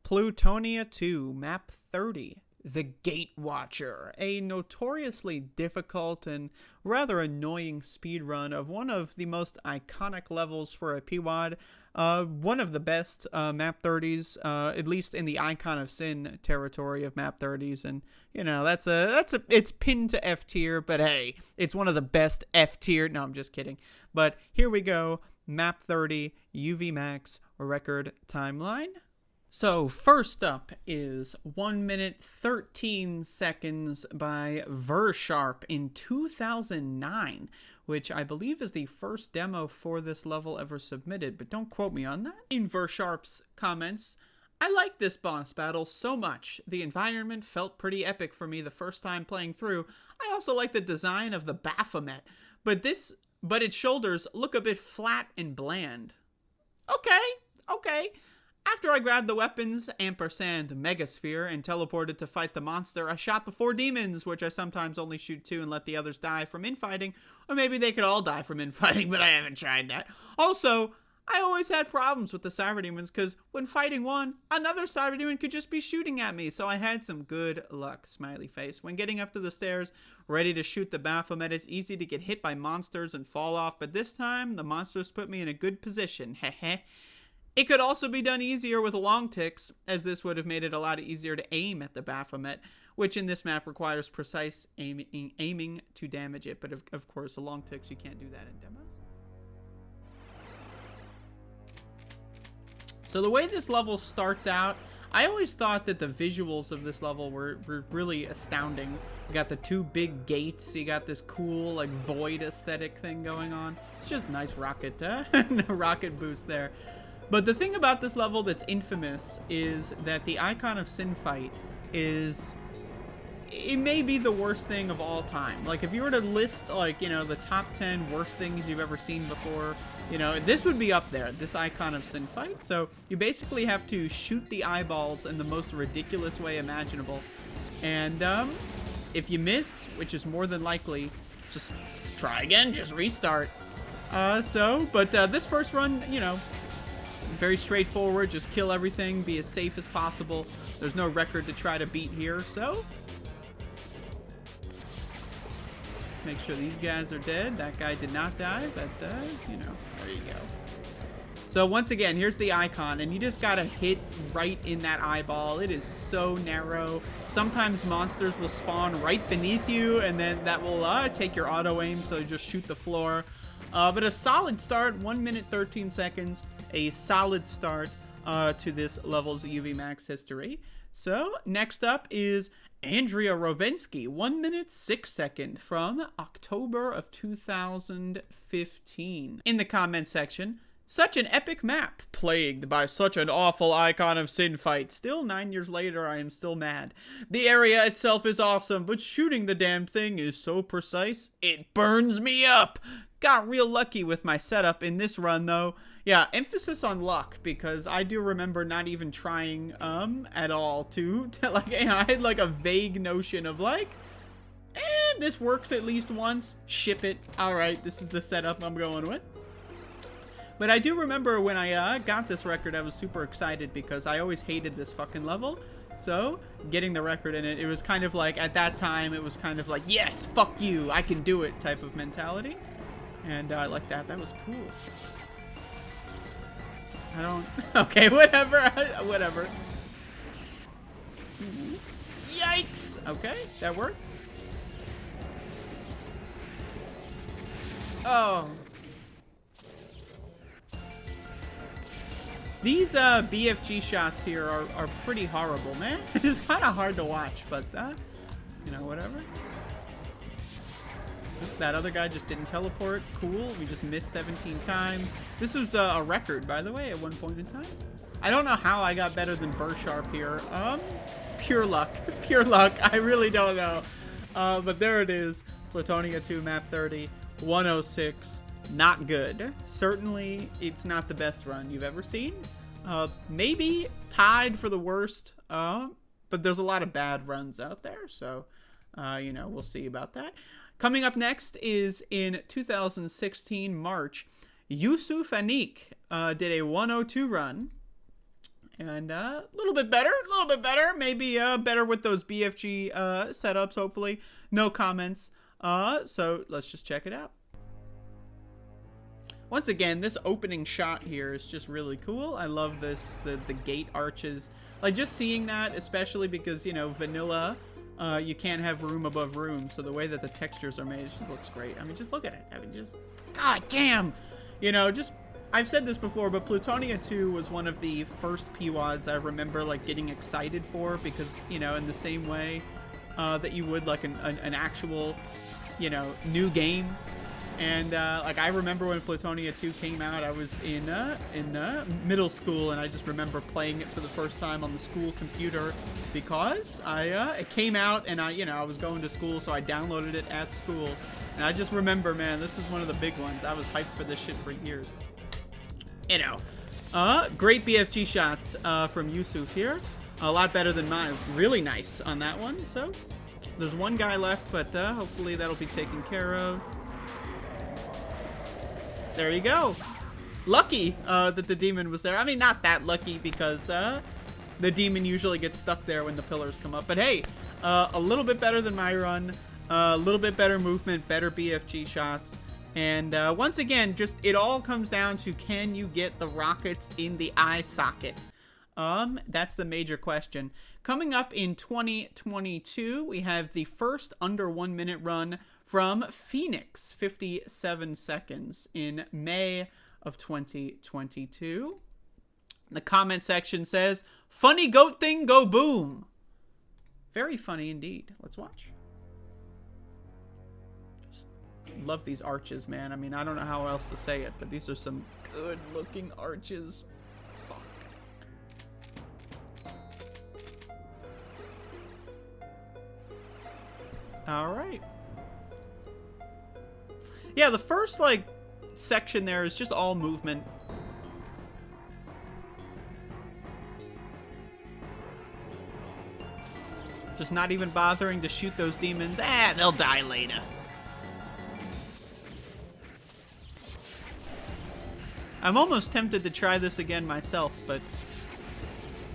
Plutonia 2, Map 30, The Gate Watcher, a notoriously difficult and rather annoying speedrun of one of the most iconic levels for a PWOD, one of the best Map 30s, at least in the Icon of Sin territory of Map 30s, and you know it's pinned to F tier, but hey, it's one of the best F tier. No, I'm just kidding. But here we go, Map 30 UV Max record timeline. So first up is 1 minute 13 seconds by Versharp in 2009, which I believe is the first demo for this level ever submitted, but don't quote me on that. In Versharp's comments, I like this boss battle so much. The environment felt pretty epic for me the first time playing through. I also like the design of the Baphomet, but its shoulders look a bit flat and bland. Okay. After I grabbed the weapons, ampersand Megasphere, and teleported to fight the monster, I shot the 4 demons, which I sometimes only shoot 2 and let the others die from infighting, or maybe they could all die from infighting, but I haven't tried that. Also, I always had problems with the Cyberdemons, because when fighting one, another Cyberdemon could just be shooting at me, so I had some good luck, smiley face. When getting up to the stairs, ready to shoot the Baphomet, it's easy to get hit by monsters and fall off, but this time, the monsters put me in a good position, heh. It could also be done easier with long ticks, as this would have made it a lot easier to aim at the Baphomet, which in this map requires precise aiming to damage it. But of course, the long ticks, you can't do that in demos. So the way this level starts out, I always thought that the visuals of this level were really astounding. You got the 2 big gates, you got this cool like void aesthetic thing going on. It's just a nice rocket, rocket boost there. But the thing about this level that's infamous is that the Icon of Sin fight is, it may be the worst thing of all time. Like, if you were to list, like, you know, the top 10 worst things you've ever seen before, you know, this would be up there, this Icon of Sin fight. So you basically have to shoot the eyeballs in the most ridiculous way imaginable. And if you miss, which is more than likely, just try again, just restart. But this first run, you know, very straightforward, just kill everything, be as safe as possible. There's no record to try to beat here, so make sure these guys are dead. That guy did not die, but you know, there you go. So once again, here's the icon, and you just gotta hit right in that eyeball. It is so narrow. Sometimes monsters will spawn right beneath you, and then that will take your auto aim, so you just shoot the floor. But a solid start, 1 minute 13 seconds, a solid start to this level's UV Max history. So next up is Andrea Rovensky, 1 minute 6 seconds from October of 2015. In the comment section, such an epic map, plagued by such an awful Icon of Sin fight. Still, 9 years later, I am still mad. The area itself is awesome, but shooting the damn thing is so precise, it burns me up. Got real lucky with my setup in this run, though. Yeah, emphasis on luck, because I do remember not even trying, at all to like, you know, I had, like, a vague notion of, like, this works at least once. Ship it. Alright, this is the setup I'm going with. But I do remember when I got this record, I was super excited because I always hated this fucking level. So, getting the record in it, it was kind of like, at that time, it was kind of like, yes, fuck you, I can do it type of mentality. And I like that. That was cool. I don't... Okay, whatever. Whatever. Yikes! Okay, that worked. Oh. These BFG shots here are pretty horrible, man. It's kind of hard to watch, but, you know, whatever. That other guy just didn't teleport. Cool. We just missed 17 times. This was a record, by the way, at one point in time. I don't know how I got better than Versharp here. Pure luck. Pure luck. I really don't know. But there it is. Plutonia 2, Map 30, 106. Not good. Certainly, it's not the best run you've ever seen. Maybe tied for the worst. But there's a lot of bad runs out there. So, you know, we'll see about that. Coming up next is in 2016 March, Yusuf Anik did a 102 run, And a little bit better. Maybe better with those BFG setups, hopefully. No comments. So let's just check it out. Once again, this opening shot here is just really cool. I love this, the gate arches. Like, just seeing that, especially because, you know, vanilla, you can't have room above room. So the way that the textures are made, it just looks great. I mean, just look at it. I mean, just, god damn! You know, just, I've said this before, but Plutonia 2 was one of the first PWADs I remember, like, getting excited for. Because, you know, in the same way that you would, like, an actual, you know, new game. And, like, I remember when Plutonia 2 came out, I was in middle school, and I just remember playing it for the first time on the school computer because it came out, and I was going to school, so I downloaded it at school. And I just remember, man, this is one of the big ones. I was hyped for this shit for years. You know, great BFG shots from Yusuf here. A lot better than mine. Really nice on that one. So, there's one guy left, but hopefully that'll be taken care of. There you go. Lucky that the demon was there. I mean, not that lucky because the demon usually gets stuck there when the pillars come up. But hey, a little bit better than my run. A little bit better movement, better BFG shots. And once again, just it all comes down to, can you get the rockets in the eye socket? That's the major question. Coming up in 2022, we have the first under 1 minute run from Phoenix, 57 seconds in May of 2022. The comment section says, "Funny goat thing go boom." Very funny indeed. Let's watch. Just love these arches, man. I mean, I don't know how else to say it, but these are some good looking arches. Fuck. All right. Yeah, the first, like, section there is just all movement. Just not even bothering to shoot those demons. They'll die later. I'm almost tempted to try this again myself, but,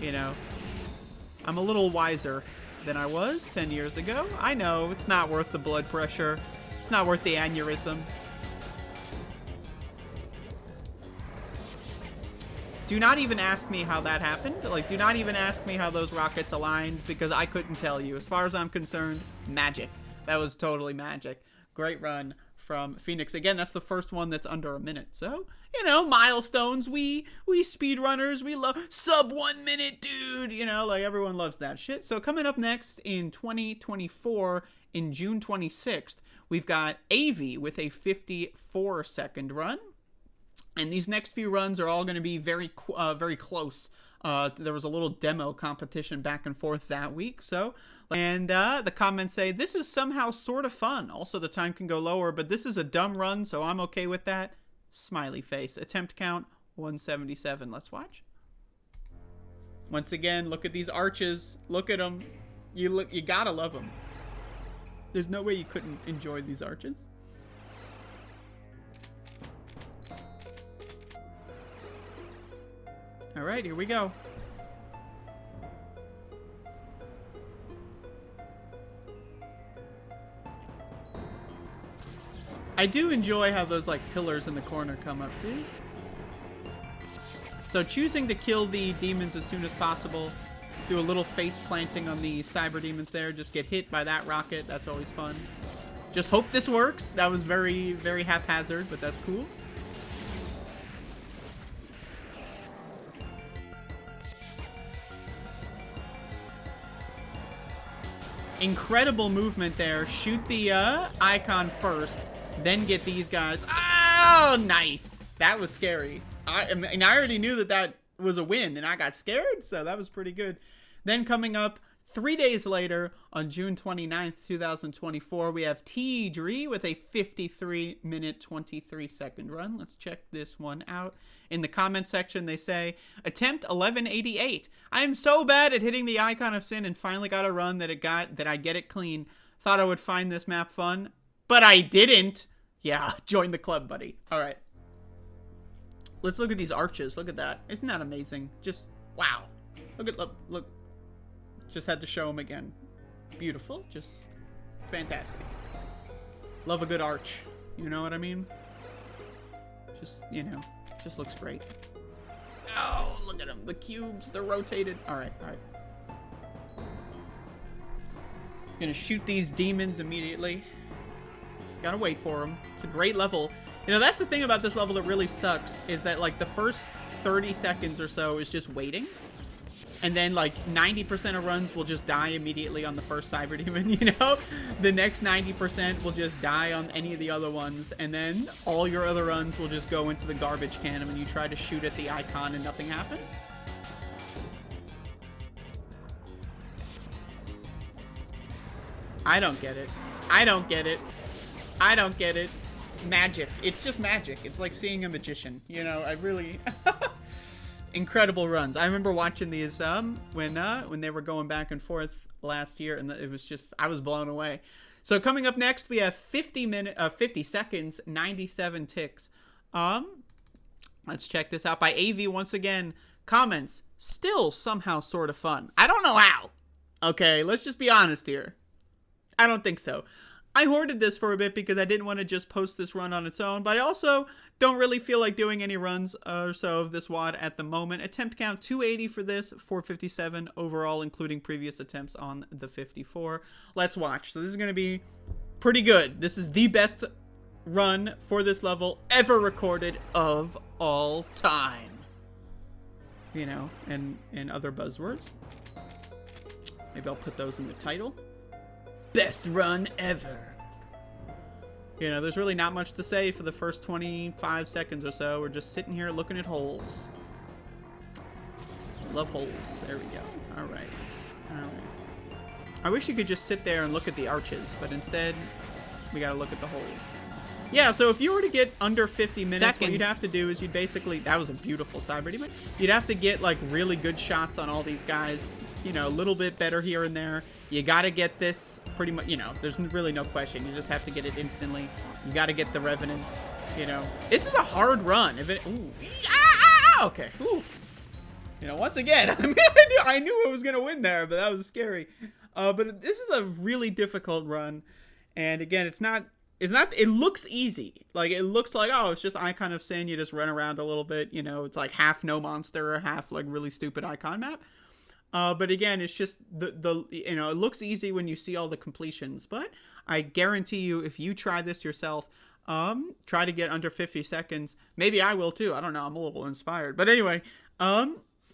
you know, I'm a little wiser than I was 10 years ago. I know, it's not worth the blood pressure. It's not worth the aneurysm. Do not even ask me how that happened. Like, do not even ask me how those rockets aligned, because I couldn't tell you. As far as I'm concerned, magic. That was totally magic. Great run from Phoenix. Again, that's the first one that's under a minute. So, you know, milestones. We speedrunners, we love sub 1 minute, dude. You know, like, everyone loves that shit. So coming up next in 2024, in June 26th, we've got AV with a 54-second run. And these next few runs are all going to be very close. There was a little demo competition back and forth that week. So, and the comments say, this is somehow sort of fun. Also, the time can go lower, but this is a dumb run, so I'm okay with that. Smiley face. Attempt count, 177. Let's watch. Once again, look at these arches. Look at them. You gotta love them. There's no way you couldn't enjoy these arches. All right, here we go. I do enjoy how those, like, pillars in the corner come up too. So choosing to kill the demons as soon as possible. Do a little face planting on the cyber demons there. Just get hit by that rocket. That's always fun. Just hope this works. That was very, very haphazard, but that's cool. Incredible movement there. Shoot the icon first, then get these guys. Oh, nice. That was scary. I already knew that was a win, and I got scared, so that was pretty good. Then coming up 3 days later, on June 29th, 2024, we have T-Dree with a 53-minute, 23-second run. Let's check this one out. In the comment section, they say, attempt 1188. I am so bad at hitting the icon of sin and finally got a run that I get it clean. Thought I would find this map fun, but I didn't. Yeah, join the club, buddy. All right. Let's look at these arches. Look at that. Isn't that amazing? Just Wow. Look. Just had to show him again. Beautiful. Just fantastic. Love a good arch. You know what I mean? Just, you know, just looks great. Oh, look at them. The cubes, they're rotated. All right. Gonna shoot these demons immediately. Just gotta wait for them. It's a great level. You know, that's the thing about this level that really sucks, is that, like, the first 30 seconds or so is just waiting. And then, like, 90% of runs will just die immediately on the first Cyber Demon, you know? The next 90% will just die on any of the other ones. And then all your other runs will just go into the garbage can when you try to shoot at the icon and nothing happens. I don't get it. I don't get it. I don't get it. Magic. It's just magic. It's like seeing a magician. You know, I really... Incredible runs. I remember watching these when they were going back and forth last year, and it was just, I was blown away. So coming up next, we have 50 seconds, 97 ticks. Let's check this out by AV once again. Comments, still somehow sort of fun. I don't know how. Okay, let's just be honest here. I don't think so. I hoarded this for a bit because I didn't want to just post this run on its own, but I also don't really feel like doing any runs or so of this WOD at the moment. Attempt count 280 for this, 457 overall, including previous attempts on the 54. Let's watch. So this is going to be pretty good. This is the best run for this level ever recorded of all time. You know, and other buzzwords. Maybe I'll put those in the title. Best run ever. You know, there's really not much to say for the first 25 seconds or so. We're just sitting here looking at holes. Love holes. There we go. All right. I wish you could just sit there and look at the arches, but instead, we gotta look at the holes. Yeah, so if you were to get under 50 minutes, what you'd have to do is you'd basically... That was a beautiful Cyber Demon. You'd have to get, like, really good shots on all these guys. You know, a little bit better here and there. You gotta get this pretty much, you know, there's really no question. You just have to get it instantly. You gotta get the Revenants, you know. This is a hard run. If it, ooh, okay. Ooh. You know, once again, I mean, I knew I was gonna win there, but that was scary. But this is a really difficult run. And again, it looks easy. Like, it looks like, oh, it's just Icon of Sin. You just run around a little bit, you know, it's like half no monster or half, like, really stupid icon map. But again, it's just you know, it looks easy when you see all the completions, but I guarantee you, if you try this yourself, try to get under 50 seconds. Maybe I will too. I don't know. I'm a little inspired, but anyway,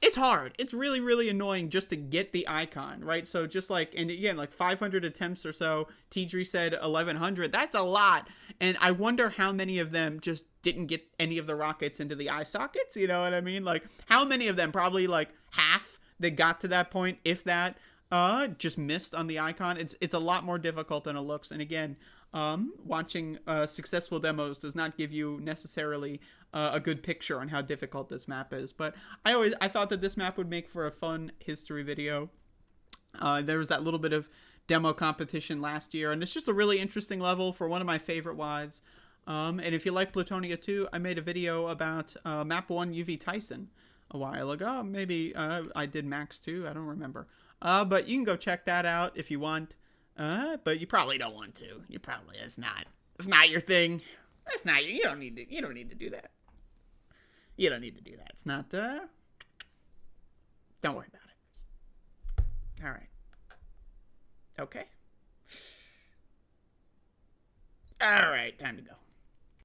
it's hard. It's really, really annoying just to get the icon, right? So just like, and again, like 500 attempts or so, Tidri said 1100. That's a lot. And I wonder how many of them just didn't get any of the rockets into the eye sockets. You know what I mean? Like, how many of them? Probably like half that got to that point, if that, just missed on the icon. It's a lot more difficult than it looks. And again, watching successful demos does not give you necessarily a good picture on how difficult this map is. But I thought that this map would make for a fun history video. There was that little bit of demo competition last year, and it's just a really interesting level for one of my favorite WODs. And if you like Plutonia 2, I made a video about map 1 UV Tyson a while ago. Maybe I did Max 2, I don't remember. But you can go check that out if you want. But you probably don't want to. You probably, it's not your thing. That's not you don't need to do that. You don't need to do that. It's not don't worry about it. All right. Okay. All right, time to go.